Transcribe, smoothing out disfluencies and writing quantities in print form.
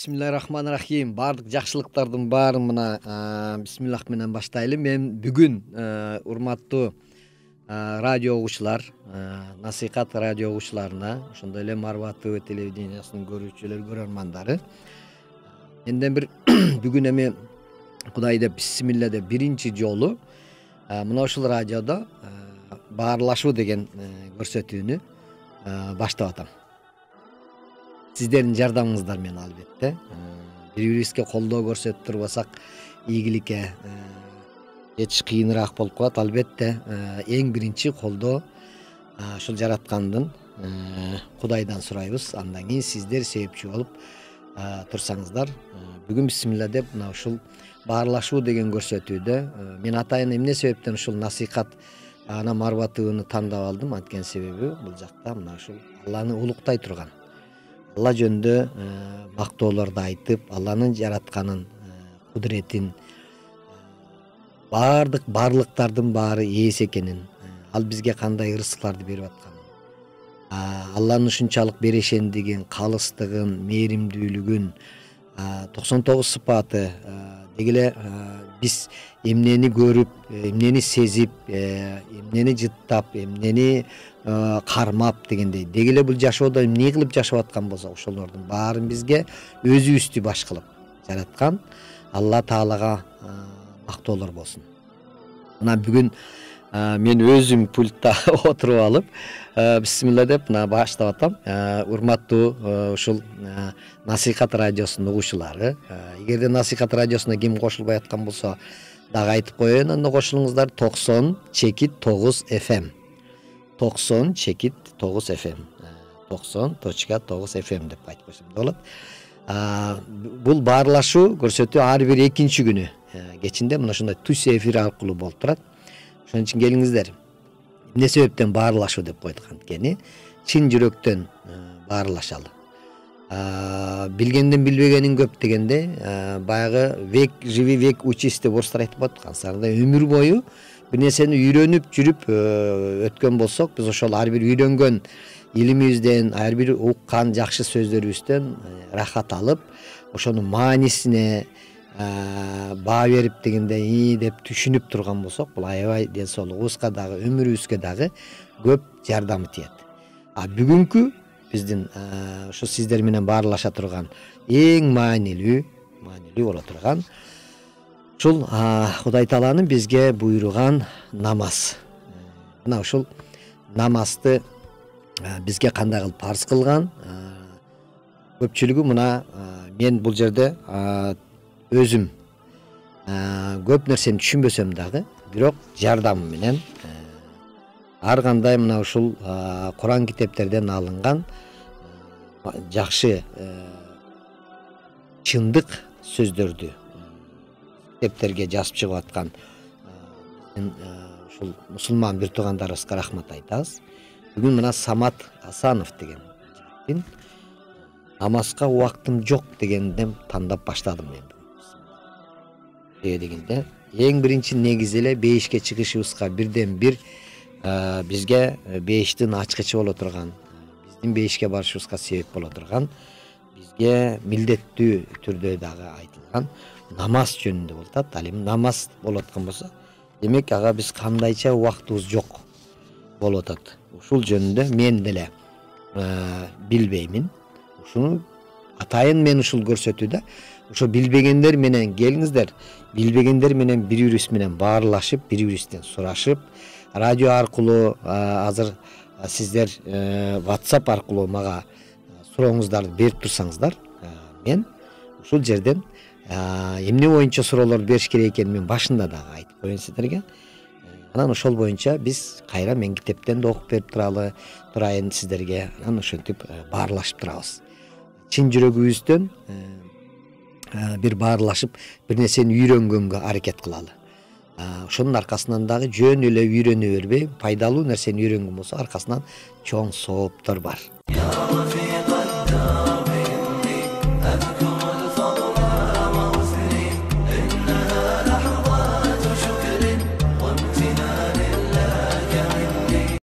Bismillahirrahmanirrahim. Бардык жакшылыктардын баарын мына бисмиллах менен баштайлы. Мен бүгүн урматтуу радио угуучулар, насыйкат радио угуучуларына, ошондой эле Марва ТВ телевидениясынын көрүүчүлөр, көрөрмандары, менден бир бүгүн эми Кудай деп бисмилла деп биринчи жолу мына ушул радиодо баарлашуу деген көрсөтүүнү баштап атам. Сиздердин жардамыңыздар менен албетте. Бири-бирибизге колдоо көрсөтүп турбасак ийгиликке жетиш кыйыныраак болуп калат. Албетте эң биринчи колдоо ушул жараткандын Кудайдан сурайбыз. Андан кийин сиздер себепчи болуп турсаңыздар. Бүгүн бисмилла деп мына ушул баарлашуу деген көрсөтүүдө мен атайын эмне себептен ушул насыйкат ана Марва ТВны тандап алдым. Анткени себеби бул жакта мына ушул Алланы улуктай турган, Алла жөнүндө мактоолорду айтып, Алланын жаратканын кудуретин, барлыктардын баары ээс экенин, ал бизге кандай ырыскыларды берип атканын, Алланын ушунчалык берешендигин, калыстыгын, мээримдүүлүгүн, 99 сыпаты, деги эле биз эмнени көрүп, эмнени сезип, эмнени жыттап, эмнени кармап дегендей, деги эле бул жашоодо эмне кылып жашап аткан болсо, ошолордун баарын бизге өзүбүздү баш кылып жараткан Алла Таалага мактоолор болсун. Мына бүгүн мен өзүм пультта отуруп алып, бисмилла деп мына баштап атам. Урматтуу ушул насыйкат радиосунун угуучулары, эгерде насыйкат радиосуна ким кошулбай аткан болсо дагы айтып коеюн, анда кошулуңуздар. 90,9 FM. 90,9 FM. 90.9 FM деп айтып койсом да болот. Бул баарлашуу көрсөтүү ар бир экинчи күнү кечинде мына ушундай түс эфир аркылуу болуп турат. Ошон үчүн келиңиздер. Эмне себептен баарлашуу деп койдук анткени чын жүрөктөн баарлашалы. Билгенден билбегенин көп дегенде, баягы век живи век учись деп орустар айтып атат. Ансарда өмүр бою бир нерсени үйрөнүп жүрүп өткөн болсок, биз ошол ар бир үйрөнгөн илимибизден, ар бир уккан жакшы сөздөрүбүздөн рахат алып, ошонун маанисине баа берип дегенде деп түшүнүп турган болсок, бул аябай ден соолугубузга дагы, өмүрүбүзгө дагы көп жардамы тиет. Бүгүнкү биздин ушу сиздер менен баарлаша турган эң маанилүү боло турган ушул Кудай Тааланын бизге буйруган намаз. Мына ушул намазды бизге кандай кылып парз кылган? Көпчүлүгү мына мен бул жерде өзүм көп нерсени түшүнбөсөм дагы, бирок жардамы менен ар кандай мына ушул Куран китептерден алынган жакшы чындык сөздөрдү китептерге жазып чыгып аткан ушул мусулман бир туугандарыбызга рахмат айтабыз. Бүгүн мына Самат Асанов деген намазга убактым жок дегенден тандап баштадым мен. Дегенде эң биринчи негизи эле бейишке чыгышыбызга бирден бир бизге бейиштин ачкычы боло турган, биздин бейишке барышыбызга себеп боло турган, бизге милдеттүү түрдө дагы айтылган намаз жөнүндө болуп атат. Ал эми намаз болуп аткан болсо, демек ага биз кандайча убактыбыз жок болуп атат. Ушул жөнүндө мен деле билбеймин. Ушуну атайын мен ушул көрсөтүүдө ошо билбегендер менен келиңиздер. Билбегендер менен бири-бирибиз менен баарлашып, бири-бирибизден сурашып, радио аркылуу азыр сиздер WhatsApp аркылуу мага сурооңуздарды берип турсаңыздар, мен ушул жерден эмне боюнча суроолорду бериш керек экенин мен башында дагы айтып коеюн сиздерге. Анан ошол боюнча биз кайра мен китептен да окуп берип турайын сиздерге. Анан ошентип баарлашып турабыз. Чын жүрөгүбүздөн бир баарлашып, бир нерсени үйрөнгөнгө аракет кылалы. Ошонун аркасынан дагы жөн эле үйрөнө бербей, пайдалуу нерсени үйрөнгөн болсо, аркасынан чоң сооптор бар.